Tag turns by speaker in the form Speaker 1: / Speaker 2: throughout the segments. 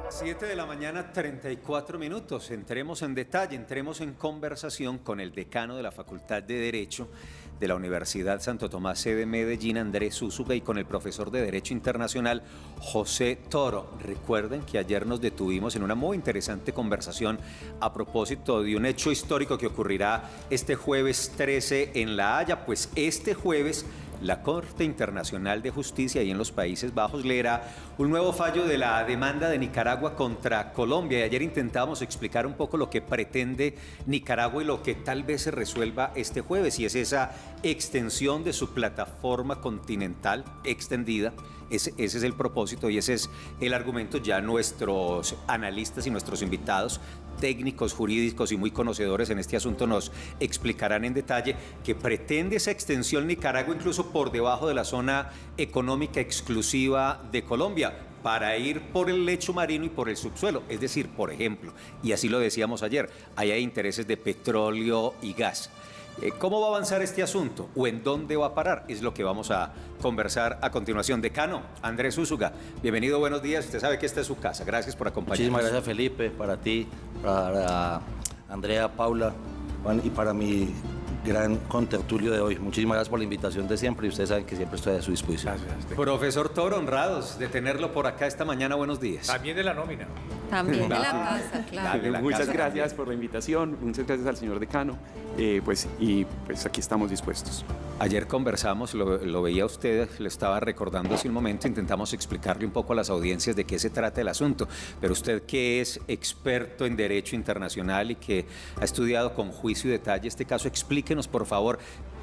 Speaker 1: 7 de la mañana, 34 minutos. Entremos en detalle, entremos en conversación con el decano de la Facultad de Derecho de la Universidad Santo Tomás, sede Medellín, Andrés Úsuga, y con el profesor de Derecho Internacional, José Toro. Recuerden que ayer nos detuvimos en una muy interesante conversación a propósito de un hecho histórico que ocurrirá este jueves 13 en La Haya. Pues este jueves la Corte Internacional de Justicia y en los Países Bajos leerá un nuevo fallo de la demanda de Nicaragua contra Colombia. Y ayer intentábamos explicar un poco lo que pretende Nicaragua y lo que tal vez se resuelva este jueves, y es esa extensión de su plataforma continental extendida. Ese es el propósito y ese es el argumento. Ya nuestros analistas y nuestros invitados técnicos, jurídicos y muy conocedores en este asunto nos explicarán en detalle que pretende esa extensión Nicaragua incluso por debajo de la zona económica exclusiva de Colombia, para ir por el lecho marino y por el subsuelo. Es decir, por ejemplo, y así lo decíamos ayer, ahí hay intereses de petróleo y gas. ¿Cómo va a avanzar este asunto o en dónde va a parar? Es lo que vamos a conversar a continuación. Decano Andrés Úsuga, bienvenido, buenos días. Usted sabe que esta es su casa. Gracias por acompañarnos.
Speaker 2: Muchísimas gracias, Felipe, para ti, para Andrea, Paula, Juan, y para mi gran contertulio de hoy. Muchísimas gracias por la invitación de siempre y ustedes saben que siempre estoy a su disposición.
Speaker 1: Gracias. Profesor Toro, honrados de tenerlo por acá esta mañana. Buenos días.
Speaker 3: También de la nómina.
Speaker 4: También de la casa, claro.
Speaker 5: Muchas gracias por la invitación, muchas gracias al señor decano, pues aquí estamos dispuestos.
Speaker 1: Ayer conversamos, lo veía usted, lo estaba recordando hace un momento, intentamos explicarle un poco a las audiencias de qué se trata el asunto, pero usted, que es experto en Derecho Internacional y que ha estudiado con juicio y detalle este caso, explíquenos por favor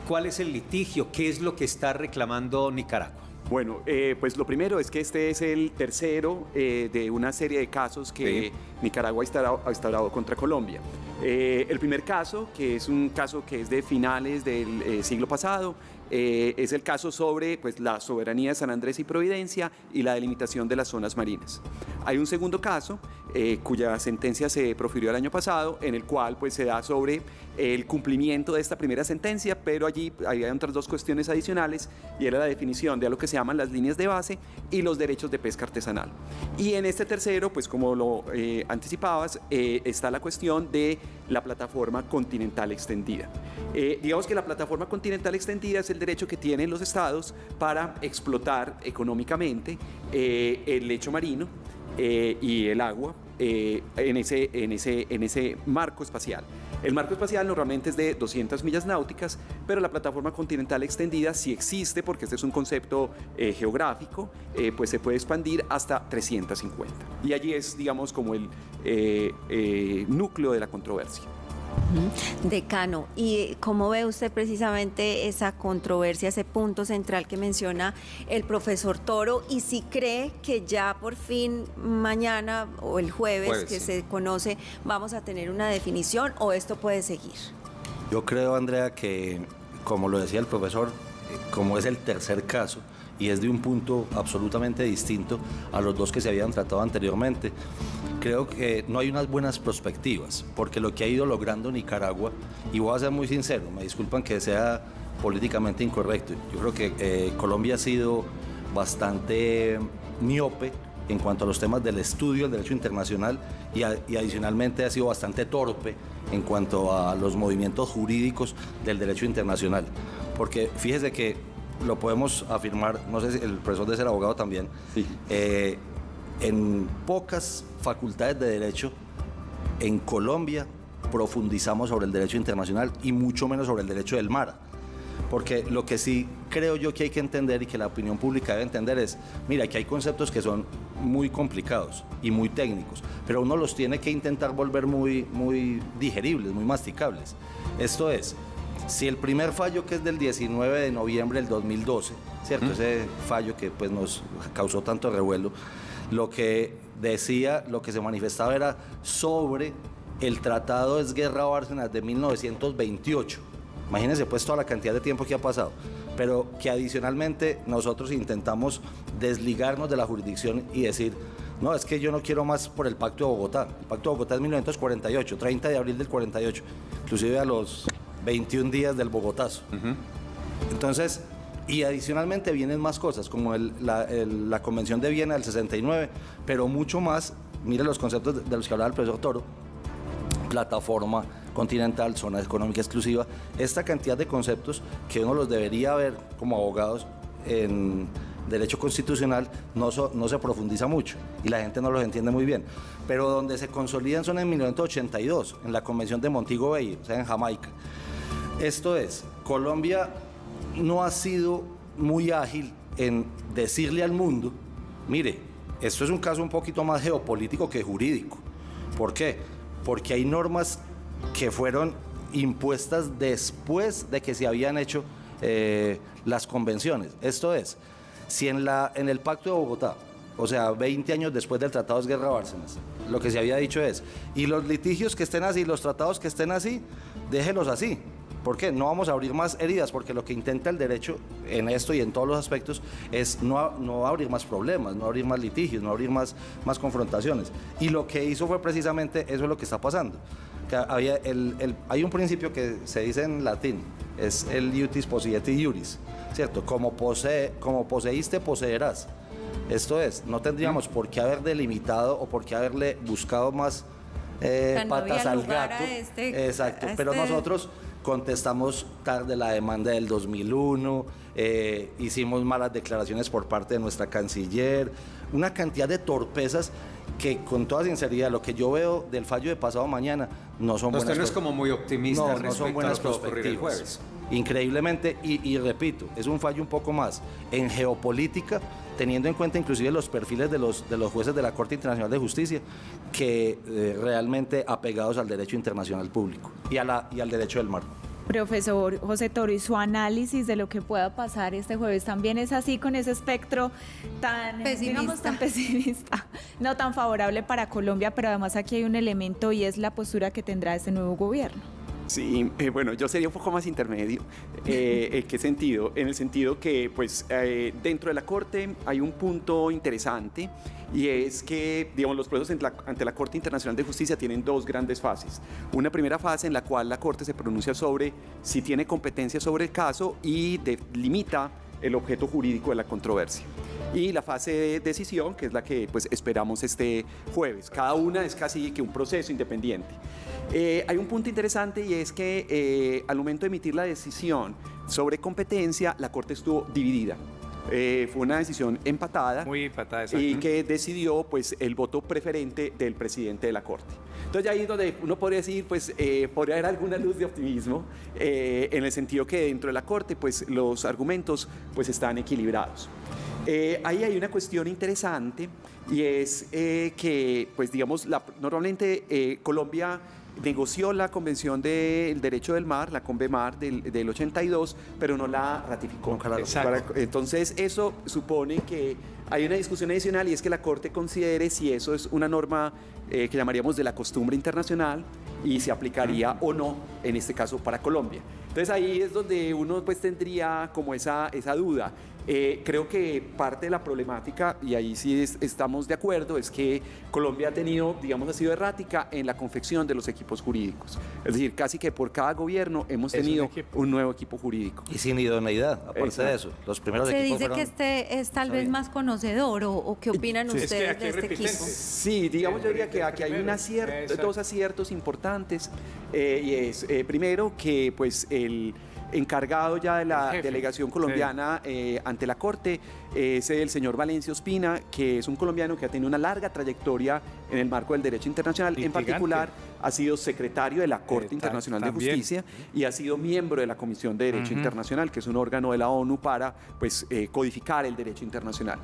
Speaker 1: cuál es el litigio, qué es lo que está reclamando Nicaragua.
Speaker 5: Bueno, pues lo primero es que este es el tercero de una serie de casos que Nicaragua ha instaurado contra Colombia. El primer caso, que es un caso que es de finales del siglo pasado, es el caso sobre la soberanía de San Andrés y Providencia y la delimitación de las zonas marinas. Hay un segundo caso cuya sentencia se profirió el año pasado, en el cual se da sobre el cumplimiento de esta primera sentencia, pero allí hay otras dos cuestiones adicionales, y era la definición de lo que se llaman las líneas de base y los derechos de pesca artesanal. Y en este tercero, como lo anticipabas, está la cuestión de la plataforma continental extendida. Digamos que la plataforma continental extendida es el derecho que tienen los estados para explotar económicamente el lecho marino y el agua en ese marco espacial. El marco espacial normalmente es de 200 millas náuticas, pero la plataforma continental extendida sí existe, porque este es un concepto geográfico, se puede expandir hasta 350. Y allí es, digamos, como el núcleo de la controversia.
Speaker 4: Decano, ¿y cómo ve usted precisamente esa controversia, ese punto central que menciona el profesor Toro? Y si cree que ya por fin mañana o el jueves que se conoce vamos a tener una definición, o esto puede seguir.
Speaker 2: Yo creo, Andrea, que como lo decía el profesor, como es el tercer caso y es de un punto absolutamente distinto a los dos que se habían tratado anteriormente, creo que no hay unas buenas perspectivas, porque lo que ha ido logrando Nicaragua, y voy a ser muy sincero, me disculpan que sea políticamente incorrecto, yo creo que Colombia ha sido bastante miope en cuanto a los temas del estudio del derecho internacional y adicionalmente ha sido bastante torpe en cuanto a los movimientos jurídicos del derecho internacional, porque fíjese que lo podemos afirmar, no sé si el profesor de ser abogado también, sí. En pocas facultades de Derecho en Colombia profundizamos sobre el derecho internacional y mucho menos sobre el derecho del mar. Porque lo que sí creo yo que hay que entender y que la opinión pública debe entender es, mira, que hay conceptos que son muy complicados y muy técnicos, pero uno los tiene que intentar volver muy digeribles, muy masticables. Esto es, si el primer fallo, que es del 19 de noviembre del 2012, ¿cierto? Ese fallo que nos causó tanto revuelo, lo que decía, lo que se manifestaba era sobre el Tratado de Esguerra Bárcenas de 1928. Imagínense toda la cantidad de tiempo que ha pasado, pero que adicionalmente nosotros intentamos desligarnos de la jurisdicción y decir, no, es que yo no quiero más por el Pacto de Bogotá. El Pacto de Bogotá es 1948, 30 de abril del 48, inclusive a los 21 días del Bogotazo. Entonces, Y adicionalmente vienen más cosas, como la Convención de Viena del 69, pero mucho más, mire los conceptos de los que hablaba el profesor Toro, plataforma continental, zona económica exclusiva, esta cantidad de conceptos que uno los debería ver como abogados en derecho constitucional, no se profundiza mucho y la gente no los entiende muy bien. Pero donde se consolidan son en 1982, en la Convención de Montego Bay, o sea, en Jamaica. Esto es, Colombia no ha sido muy ágil en decirle al mundo, mire, esto es un caso un poquito más geopolítico que jurídico. ¿Por qué? Porque hay normas que fueron impuestas después de que se habían hecho las convenciones. Esto es, si en el Pacto de Bogotá, o sea, 20 años después del Tratado de Esguerra-Bárcenas, lo que se había dicho es, y los litigios que estén así, los tratados que estén así, déjenlos así. ¿Por qué? No vamos a abrir más heridas, porque lo que intenta el derecho en esto y en todos los aspectos es no abrir más problemas, no abrir más litigios, no abrir más confrontaciones. Y lo que hizo fue precisamente eso es lo que está pasando. Que hay un principio que se dice en latín, es el iutis possidetis iuris, ¿cierto? Como poseíste, poseerás. Esto es, no tendríamos por qué haber delimitado o por qué haberle buscado más patas al gato. Exacto, pero nosotros contestamos tarde la demanda del 2001, hicimos malas declaraciones por parte de nuestra canciller, una cantidad de torpezas que con toda sinceridad lo que yo veo del fallo de pasado mañana no son buenas.
Speaker 1: Usted no es como muy optimista
Speaker 2: no son buenas perspectivas. Increíblemente, y repito, es un fallo un poco más en geopolítica, teniendo en cuenta inclusive los perfiles de los jueces de la Corte Internacional de Justicia, que realmente apegados al derecho internacional público y al derecho del mar.
Speaker 3: Profesor José Toro, y su análisis de lo que pueda pasar este jueves también es así, con ese espectro tan pesimista, no tan favorable para Colombia, pero además aquí hay un elemento y es la postura que tendrá este nuevo gobierno.
Speaker 5: Sí, bueno, yo sería un poco más intermedio. ¿En qué sentido? En el sentido que, pues, dentro de la Corte hay un punto interesante y es que, digamos, los procesos ante la Corte Internacional de Justicia tienen dos grandes fases. Una primera fase en la cual la Corte se pronuncia sobre si tiene competencia sobre el caso y delimita el objeto jurídico de la controversia. Y la fase de decisión, que es la que pues esperamos este jueves. Cada una es casi que un proceso independiente. Hay un punto interesante y es que al momento de emitir la decisión sobre competencia, la Corte estuvo dividida. Fue una decisión empatada.
Speaker 6: Muy empatada, exacto.
Speaker 5: Y que decidió pues el voto preferente del presidente de la Corte. Entonces ahí es donde uno podría decir, pues podría haber alguna luz de optimismo en el sentido que dentro de la Corte pues los argumentos pues están equilibrados. Ahí hay una cuestión interesante y es que pues digamos normalmente Colombia negoció la Convención del Derecho del Mar, la CONVEMAR del 82, pero no la ratificó. Entonces eso supone que hay una discusión adicional y es que la Corte considere si eso es una norma que llamaríamos de la costumbre internacional y se aplicaría o no, en este caso, para Colombia. Entonces ahí es donde uno pues tendría como esa duda. Creo que parte de la problemática, y ahí sí estamos de acuerdo, es que Colombia ha tenido, digamos, ha sido errática en la confección de los equipos jurídicos. Es decir, casi que por cada gobierno hemos tenido un nuevo equipo jurídico.
Speaker 2: Y sin idoneidad, aparte de eso. Los primeros equipos
Speaker 4: se dice que este es tal vez más conocedor, ¿o qué opinan ustedes de este equipo?
Speaker 5: Sí, digamos, yo diría que aquí hay dos aciertos importantes, y es, primero, que pues el encargado ya de la delegación colombiana ante la Corte es el señor Valencia Ospina, que es un colombiano que ha tenido una larga trayectoria en el marco del derecho internacional. En particular, ha sido secretario de la Corte Internacional de Justicia y ha sido miembro de la Comisión de Derecho Internacional, que es un órgano de la ONU para pues, codificar el derecho internacional.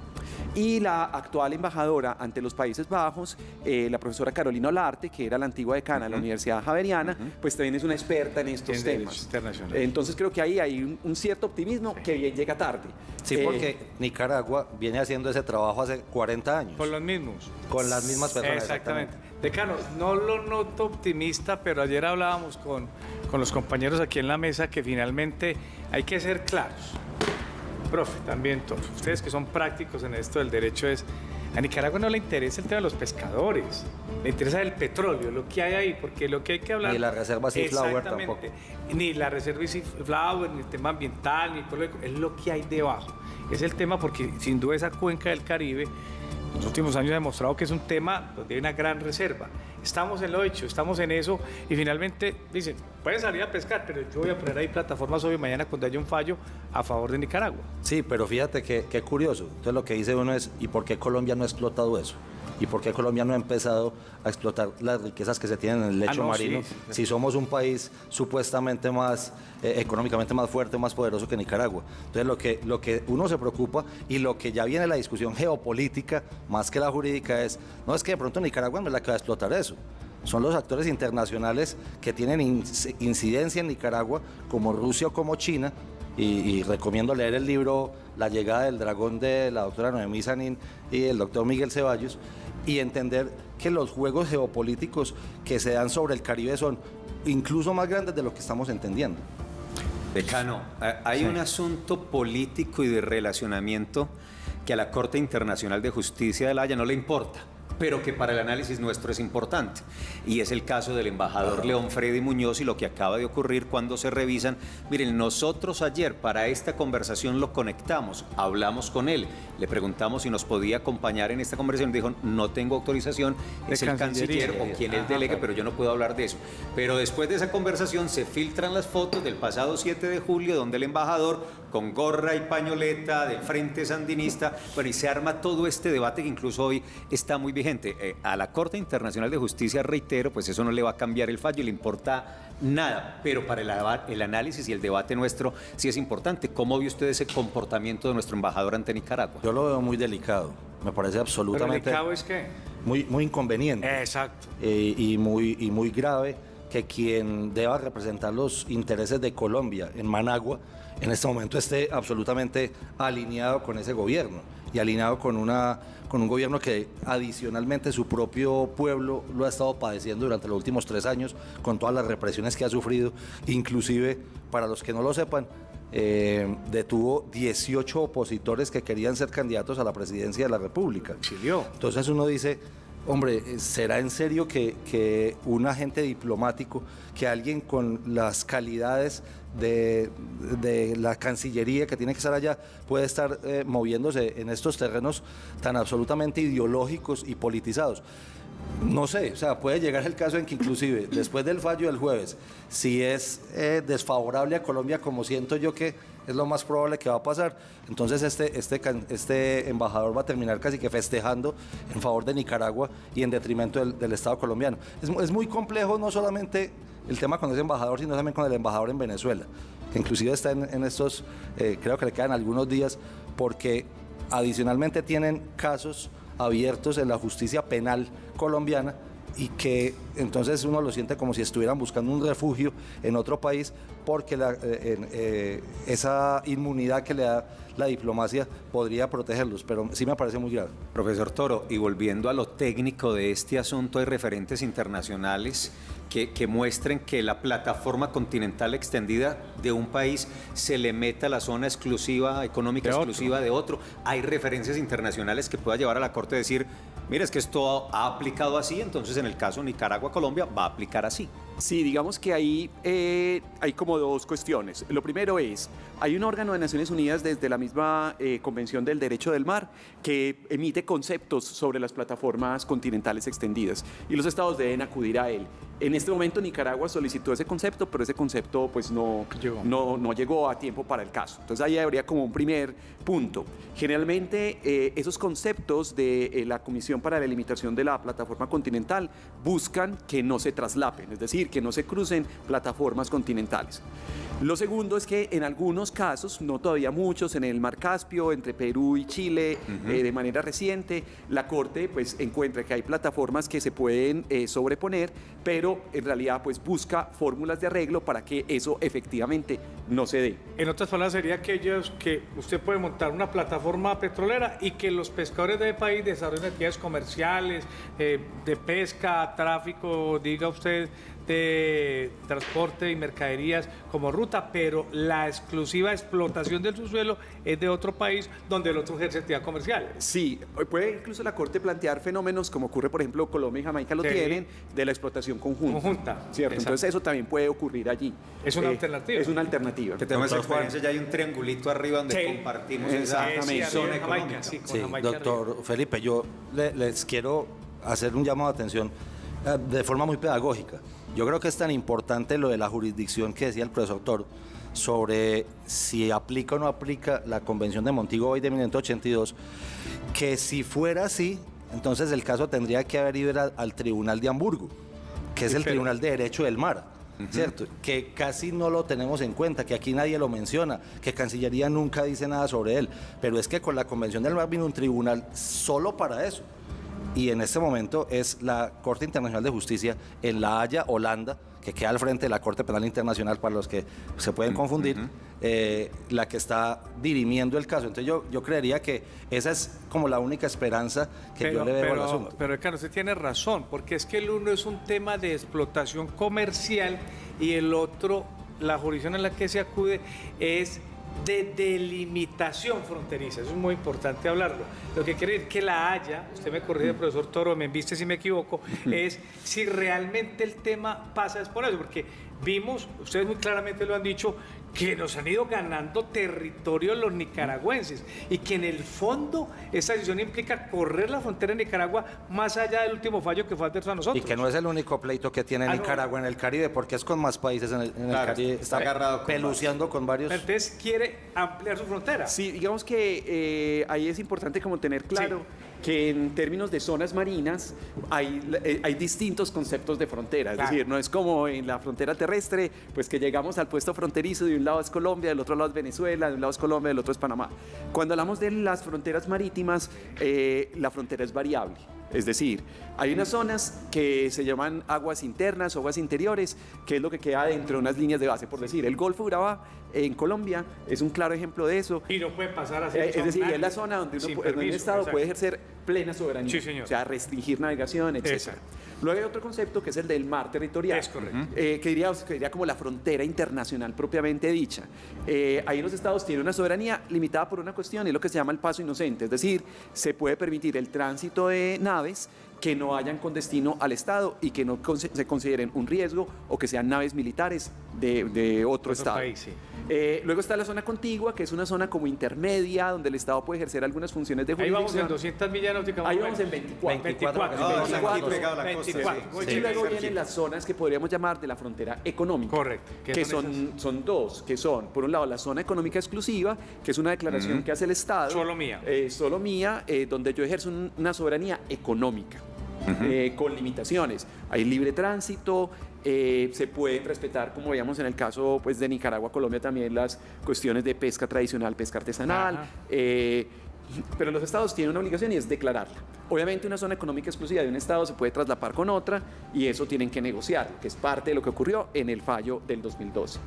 Speaker 5: Y la actual embajadora ante los Países Bajos, la profesora Carolina Olarte, que era la antigua decana de la Universidad Javeriana, pues también es una experta en estos temas. Entonces creo que ahí hay un cierto optimismo que bien llega tarde.
Speaker 2: Sí, porque Nicaragua viene haciendo ese trabajo hace 40 años.
Speaker 6: Con los mismos.
Speaker 2: Con las mismas personas.
Speaker 6: Exactamente. Decano, no lo noto optimista, pero ayer hablábamos con los compañeros aquí en la mesa que finalmente hay que ser claros. Profe, también todos. Ustedes que son prácticos en esto del derecho A Nicaragua no le interesa el tema de los pescadores, le interesa el petróleo, lo que hay ahí, porque lo que hay que hablar...
Speaker 2: Ni la reserva Seaflower tampoco.
Speaker 6: Ni la reserva Seaflower, ni el tema ambiental, ni todo es lo que hay debajo. Es el tema porque sin duda esa cuenca del Caribe, en los últimos años ha demostrado que es un tema donde hay una gran reserva. Estamos en lo hecho, estamos en eso y finalmente dicen, pueden salir a pescar, pero yo voy a poner ahí plataformas hoy y mañana cuando haya un fallo a favor de Nicaragua.
Speaker 2: Sí, pero fíjate que curioso. Entonces lo que dice uno es, ¿y por qué Colombia no ha explotado eso? ¿Y por qué Colombia no ha empezado a explotar las riquezas que se tienen en el lecho marino? Sí. Si somos un país supuestamente más, económicamente más fuerte, más poderoso que Nicaragua. Entonces lo que uno se preocupa y lo que ya viene la discusión geopolítica, más que la jurídica, es, no es que de pronto Nicaragua no es la que va a explotar eso. Son los actores internacionales que tienen incidencia en Nicaragua, como Rusia o como China, y recomiendo leer el libro La llegada del dragón de la doctora Noemí Sanín y el doctor Miguel Ceballos, y entender que los juegos geopolíticos que se dan sobre el Caribe son incluso más grandes de lo que estamos entendiendo.
Speaker 1: Decano, hay un asunto político y de relacionamiento que a la Corte Internacional de Justicia de La Haya no le importa, pero que para el análisis nuestro es importante. Y es el caso del embajador León Freddy Muñoz y lo que acaba de ocurrir cuando se revisan. Miren, nosotros ayer para esta conversación lo conectamos, hablamos con él, le preguntamos si nos podía acompañar en esta conversación. Dijo, no tengo autorización, es el canciller o quien él delegue, pero yo no puedo hablar de eso. Pero después de esa conversación se filtran las fotos del pasado 7 de julio, donde el embajador, con gorra y pañoleta del Frente Sandinista, bueno, y se arma todo este debate que incluso hoy está muy vigente. A la Corte Internacional de Justicia, reitero, pues eso no le va a cambiar el fallo, le importa nada, pero para el análisis y el debate nuestro sí es importante. ¿Cómo vio usted ese comportamiento de nuestro embajador ante Nicaragua?
Speaker 2: Yo lo veo muy delicado, me parece absolutamente...
Speaker 6: ¿Pero delicado es qué?
Speaker 2: Muy inconveniente.
Speaker 6: Exacto.
Speaker 2: Y muy grave que quien deba representar los intereses de Colombia en Managua en este momento esté absolutamente alineado con ese gobierno y alineado con un gobierno que adicionalmente su propio pueblo lo ha estado padeciendo durante los últimos 3 años con todas las represiones que ha sufrido. Inclusive, para los que no lo sepan, detuvo 18 opositores que querían ser candidatos a la presidencia de la República.
Speaker 6: Exilió.
Speaker 2: Entonces uno dice, hombre, ¿será en serio que un agente diplomático, que alguien con las calidades de la Cancillería que tiene que estar allá, puede estar moviéndose en estos terrenos tan absolutamente ideológicos y politizados? No sé, o sea, puede llegar el caso en que inclusive después del fallo del jueves, si es desfavorable a Colombia, como siento yo que es lo más probable que va a pasar, entonces este embajador va a terminar casi que festejando en favor de Nicaragua y en detrimento del Estado colombiano. Es muy complejo no solamente el tema con ese embajador, sino también con el embajador en Venezuela, que inclusive está en estos, creo que le quedan algunos días, porque adicionalmente tienen casos abiertos en la justicia penal colombiana y que entonces uno lo siente como si estuvieran buscando un refugio en otro país porque esa inmunidad que le da la diplomacia podría protegerlos, pero sí me parece muy grave.
Speaker 1: Profesor Toro, y volviendo a lo técnico de este asunto, hay referentes internacionales que muestren que la plataforma continental extendida de un país se le meta a la zona exclusiva, económica exclusiva de otro. Hay referencias internacionales que pueda llevar a la Corte a decir, mira, es que esto ha aplicado así, entonces en el caso Nicaragua-Colombia va a aplicar así.
Speaker 5: Sí, digamos que ahí hay como dos cuestiones. Lo primero es, hay un órgano de Naciones Unidas desde la misma Convención del Derecho del Mar que emite conceptos sobre las plataformas continentales extendidas y los estados deben acudir a él. En este momento Nicaragua solicitó ese concepto, pero ese concepto pues no llegó a tiempo para el caso. Entonces ahí habría como un primer punto. Generalmente esos conceptos de la Comisión para la Limitación de la Plataforma Continental buscan que no se traslapen, es decir, que no se crucen plataformas continentales. Lo segundo es que en algunos casos, no todavía muchos, en el Mar Caspio, entre Perú y Chile, de manera reciente, la Corte pues encuentra que hay plataformas que se pueden sobreponer, pero en realidad pues busca fórmulas de arreglo para que eso efectivamente no se dé.
Speaker 6: En otras palabras, sería aquellos que usted puede montar una plataforma petrolera y que los pescadores del país desarrollen actividades comerciales, de pesca, tráfico, diga usted, de transporte y mercaderías como ruta, pero la exclusiva explotación del subsuelo es de otro país donde el otro ejerce actividad comercial.
Speaker 5: Sí, puede incluso la Corte plantear fenómenos como ocurre, por ejemplo, Colombia y Jamaica lo
Speaker 6: Sí.
Speaker 5: tienen, de la explotación conjunta. ¿Cierto?
Speaker 6: Exacto.
Speaker 5: Entonces eso también puede ocurrir allí.
Speaker 6: Es una alternativa.
Speaker 5: Es una alternativa.
Speaker 1: Que tenemos
Speaker 2: Doctor
Speaker 1: experiencia, ya hay un triangulito arriba donde
Speaker 6: Sí.
Speaker 1: compartimos
Speaker 5: Exactamente.
Speaker 1: esa
Speaker 6: Sí,
Speaker 1: zona
Speaker 6: arriba en Jamaica,
Speaker 1: económica.
Speaker 6: sí, con
Speaker 2: Sí,
Speaker 6: Jamaica
Speaker 2: doctor
Speaker 6: arriba.
Speaker 2: Felipe, yo les quiero hacer un llamado de atención de forma muy pedagógica. Yo creo que es tan importante lo de la jurisdicción que decía el profesor Toro sobre si aplica o no aplica la Convención de Montego Bay de 1982, que si fuera así, entonces el caso tendría que haber ido al Tribunal de Hamburgo, que es el
Speaker 6: pero-
Speaker 2: Tribunal de Derecho del Mar. ¿Cierto? Que casi no lo tenemos en cuenta, que aquí nadie lo menciona, que Cancillería nunca dice nada sobre él, pero es que con la Convención del Mar vino un tribunal solo para eso. Y en este momento es la Corte Internacional de Justicia en La Haya, Holanda, que queda al frente de la Corte Penal Internacional para los que se pueden confundir, la que está dirimiendo el caso. Entonces yo creería que esa es como la única esperanza que yo le veo al asunto.
Speaker 6: Pero claro, usted tiene razón, porque es que el uno es un tema de explotación comercial y el otro, la jurisdicción en la que se acude es de delimitación fronteriza. Eso es muy importante hablarlo. Lo que quiere decir que La Haya, usted me corrige, profesor Toro, me embiste si me equivoco, es si realmente el tema pasa es por eso, porque vimos, ustedes muy claramente lo han dicho, que nos han ido ganando territorio los nicaragüenses y que en el fondo esa decisión implica correr la frontera de Nicaragua más allá del último fallo que fue adverso a nosotros.
Speaker 2: Y que no es el único pleito que tiene
Speaker 6: no.
Speaker 2: Nicaragua en el Caribe, porque es con más países en el
Speaker 1: Claro,
Speaker 2: Caribe.
Speaker 1: está agarrado con
Speaker 2: peluceando con varios.
Speaker 6: Entonces quiere ampliar su frontera.
Speaker 5: Sí, digamos que ahí es importante como tener claro que en términos de zonas marinas hay distintos conceptos de frontera. Es
Speaker 6: Claro.
Speaker 5: decir, no es como en la frontera terrestre, pues que llegamos al puesto fronterizo, de un lado es Colombia, del otro lado es Venezuela, de un lado es Colombia, del otro es Panamá. Cuando hablamos de las fronteras marítimas, la frontera es variable. Es decir, hay unas zonas que se llaman aguas internas o aguas interiores, que es lo que queda dentro de unas líneas de base. Por decir, el Golfo de Urabá en Colombia es un claro ejemplo de eso.
Speaker 6: Y no puede pasar así.
Speaker 5: Es decir, es la zona donde
Speaker 6: Sin
Speaker 5: donde un
Speaker 6: permiso,
Speaker 5: Estado
Speaker 6: exacto.
Speaker 5: puede ejercer plena soberanía.
Speaker 6: Sí, señor.
Speaker 5: O sea, restringir navegación, etc.
Speaker 6: Exacto.
Speaker 5: Luego hay otro concepto que es el del mar territorial.
Speaker 6: Es correcto.
Speaker 5: Que diría como la frontera internacional propiamente dicha. Ahí los Estados tienen una soberanía limitada por una cuestión, es lo que se llama el paso inocente. Es decir, se puede permitir el tránsito de naves que no vayan con destino al Estado y que no se consideren un riesgo o que sean naves militares de otro Estado.
Speaker 6: país, sí.
Speaker 5: Luego está la zona contigua, que es una zona como intermedia, donde el Estado puede ejercer algunas funciones de
Speaker 6: Ahí
Speaker 5: jurisdicción.
Speaker 6: vamos en 200 millas náuticas.
Speaker 5: Ahí
Speaker 6: más o
Speaker 5: vamos en
Speaker 6: menos.
Speaker 5: 24.
Speaker 6: 24.
Speaker 1: No,
Speaker 5: Veinticuatro.
Speaker 1: aquí pegado a la costa,
Speaker 6: 24.
Speaker 1: sí.
Speaker 6: Muy
Speaker 5: Y
Speaker 6: chévere,
Speaker 5: luego
Speaker 6: cerquita.
Speaker 5: vienen las zonas que podríamos llamar de la frontera económica.
Speaker 6: Correcto. ¿Qué
Speaker 5: Que
Speaker 6: son
Speaker 5: son dos, que son, por un lado, la zona económica exclusiva, que es una declaración que hace el Estado.
Speaker 6: Solo mía.
Speaker 5: Solo mía, donde yo ejerzo una soberanía económica. Con limitaciones. Hay libre tránsito, se pueden respetar, como veíamos en el caso pues, de Nicaragua, Colombia también, las cuestiones de pesca tradicional, pesca artesanal.
Speaker 6: Ajá.
Speaker 5: Pero los estados tienen una obligación y es declararla. Obviamente una zona económica exclusiva de un estado se puede traslapar con otra y eso tienen que negociar, que es parte de lo que ocurrió en el fallo del 2012.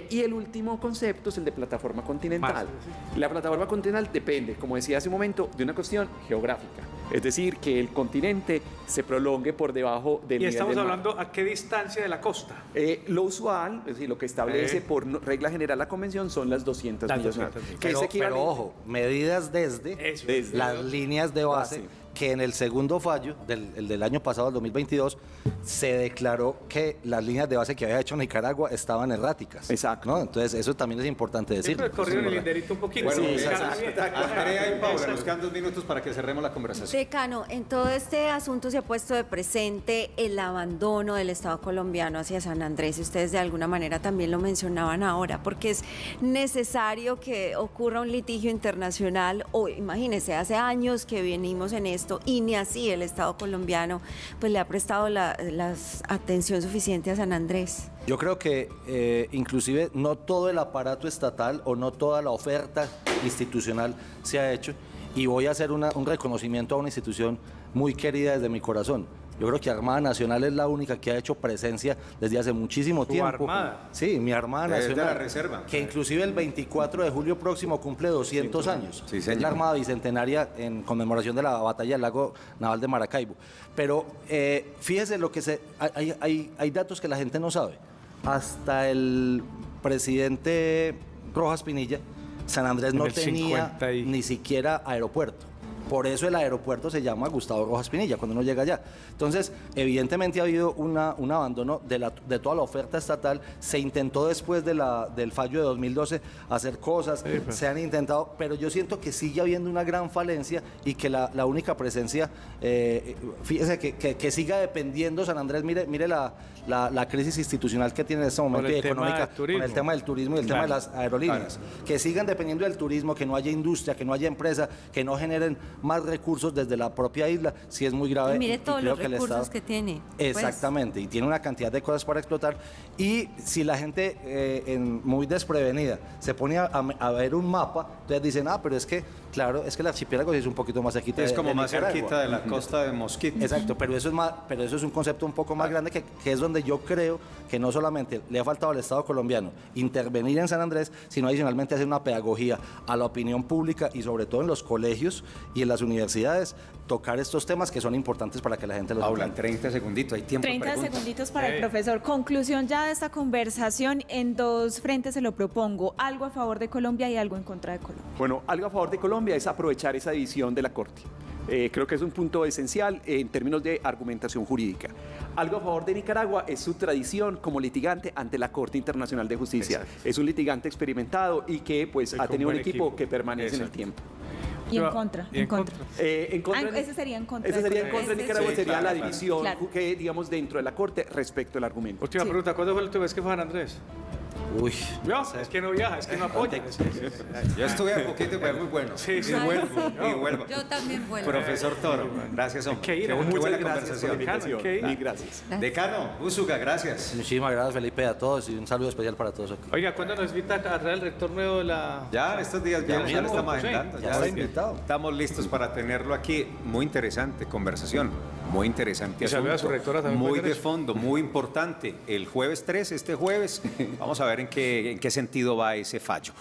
Speaker 5: Y el último concepto es el de plataforma continental. La plataforma continental depende, como decía hace un momento, de una cuestión geográfica. Es decir, que el continente se prolongue por debajo del
Speaker 6: Y
Speaker 5: nivel
Speaker 6: estamos
Speaker 5: del mar.
Speaker 6: hablando a qué distancia de la costa.
Speaker 5: Lo usual, es decir, lo que establece por regla general la convención son las 200
Speaker 6: Las
Speaker 5: millas.
Speaker 6: 200 millas.
Speaker 5: Que es
Speaker 2: Pero
Speaker 5: equivalente-
Speaker 2: ojo, medidas desde
Speaker 6: Eso.
Speaker 5: Desde-
Speaker 2: las líneas de base,
Speaker 5: Base.
Speaker 2: que en el segundo fallo, el del año pasado, el 2022, se declaró que las líneas de base que había hecho Nicaragua estaban erráticas.
Speaker 5: Exacto.
Speaker 2: ¿no? Entonces, eso también es importante decirlo.
Speaker 6: Siempre corrieron el linderito un poquito.
Speaker 1: Bueno,
Speaker 5: Sí,
Speaker 1: Andrea y Paula, nos quedan 2 minutos para que cerremos la conversación.
Speaker 4: Decano, en todo este asunto se ha puesto de presente el abandono del Estado colombiano hacia San Andrés, y ustedes de alguna manera también lo mencionaban ahora, porque es necesario que ocurra un litigio internacional, o imagínense, hace años que venimos en esto y ni así el Estado colombiano pues le ha prestado la atención suficiente a San Andrés.
Speaker 2: Yo creo que inclusive no todo el aparato estatal o no toda la oferta institucional se ha hecho, y voy a hacer un reconocimiento a una institución muy querida desde mi corazón, Yo creo que Armada Nacional es la única que ha hecho presencia desde hace muchísimo tiempo.
Speaker 6: Armada?
Speaker 2: Sí, mi Armada Nacional.
Speaker 1: de la Reserva.
Speaker 2: Que inclusive el 24 de julio próximo cumple 200 años.
Speaker 1: Sí,
Speaker 2: es
Speaker 1: señor.
Speaker 2: la Armada Bicentenaria en conmemoración de la batalla del lago naval de Maracaibo. Pero fíjese lo que hay datos que la gente no sabe. Hasta el presidente Rojas Pinilla, San Andrés no tenía ni siquiera aeropuerto. Por eso el aeropuerto se llama Gustavo Rojas Pinilla, cuando uno llega allá. Entonces, evidentemente ha habido un abandono de toda la oferta estatal. Se intentó después del fallo de 2012 hacer cosas, se han intentado, pero yo siento que sigue habiendo una gran falencia y que la única presencia, fíjese que siga dependiendo San Andrés, mire la crisis institucional que tiene en este momento y económica con el tema del turismo y el tema de las aerolíneas. Que sigan dependiendo del turismo, que no haya industria, que no haya empresa, que no generen más recursos desde la propia isla, sí es muy grave.
Speaker 4: Y mire todos los
Speaker 2: que
Speaker 4: recursos que tiene.
Speaker 2: Exactamente, y tiene una cantidad de cosas para explotar. Y si la gente muy desprevenida se pone a ver un mapa, entonces dicen, pero es que, claro, es que el archipiélago es un poquito más cerquita
Speaker 1: Es como
Speaker 2: de
Speaker 1: más
Speaker 2: Nicaragua.
Speaker 1: cerquita de la costa de Mosquito.
Speaker 2: Exacto, pero eso es un concepto un poco más grande que es donde yo creo que no solamente le ha faltado al Estado colombiano intervenir en San Andrés, sino adicionalmente hacer una pedagogía a la opinión pública y sobre todo en los colegios y en las universidades, tocar estos temas que son importantes para que la gente los
Speaker 1: Paula,
Speaker 2: entienda.
Speaker 1: 30 segunditos, hay tiempo.
Speaker 3: 30
Speaker 1: preguntas.
Speaker 3: segunditos para el profesor. Conclusión ya de esta conversación, en dos frentes se lo propongo, algo a favor de Colombia y algo en contra de Colombia.
Speaker 5: Bueno, algo a favor de Colombia es aprovechar esa división de la Corte. Creo que es un punto esencial en términos de argumentación jurídica. Algo a favor de Nicaragua es su tradición como litigante ante la Corte Internacional de Justicia.
Speaker 6: Exacto.
Speaker 5: Es un litigante experimentado y que pues ha
Speaker 6: con
Speaker 5: tenido un
Speaker 6: buen
Speaker 5: equipo
Speaker 6: equipo.
Speaker 5: que permanece en el
Speaker 6: Exacto.
Speaker 5: tiempo.
Speaker 3: Y en contra.
Speaker 6: Y en contra.
Speaker 5: En contra
Speaker 3: Ese sería en contra.
Speaker 5: Ese
Speaker 3: de
Speaker 5: sería en
Speaker 3: Colombia.
Speaker 5: contra de Nicaragua,
Speaker 6: Sí,
Speaker 5: sería
Speaker 6: claro,
Speaker 5: la
Speaker 6: claro.
Speaker 5: división
Speaker 3: Claro.
Speaker 5: que, digamos, dentro de la Corte respecto al argumento.
Speaker 6: Última
Speaker 3: Sí.
Speaker 6: pregunta, ¿cuándo fue la última vez que fue San Andrés?
Speaker 2: Uy,
Speaker 6: No, es que no viaja, es que no apoya.
Speaker 1: Yo estuve un poquito, pero es muy bueno.
Speaker 6: Sí, sí.
Speaker 1: Y vuelvo, y vuelvo.
Speaker 7: Yo también vuelvo.
Speaker 1: Profesor Toro, gracias, hombre.
Speaker 6: Hay que ir,
Speaker 1: Qué
Speaker 6: muchas
Speaker 1: buena
Speaker 5: gracias por la
Speaker 1: conversación.
Speaker 5: invitación.
Speaker 6: Hay que ir.
Speaker 5: Mil gracias.
Speaker 1: Decano, Úsuga, gracias.
Speaker 2: muchísimas gracias Felipe a todos y un saludo especial para todos aquí.
Speaker 6: Oiga, ¿cuándo nos invita a traer el rector nuevo de la...?
Speaker 1: Ya en estos días ya lo
Speaker 2: mismo,
Speaker 1: estamos
Speaker 6: sí,
Speaker 1: agendando.
Speaker 2: ya está invitado.
Speaker 1: Estamos listos para tenerlo aquí. Muy interesante conversación, muy interesante
Speaker 6: Y saluda a
Speaker 1: asunto,
Speaker 6: su rectora también,
Speaker 1: muy
Speaker 6: puede
Speaker 1: de
Speaker 6: ser.
Speaker 1: fondo, muy importante. El jueves 3, este jueves, vamos a ver en qué sentido va ese fallo.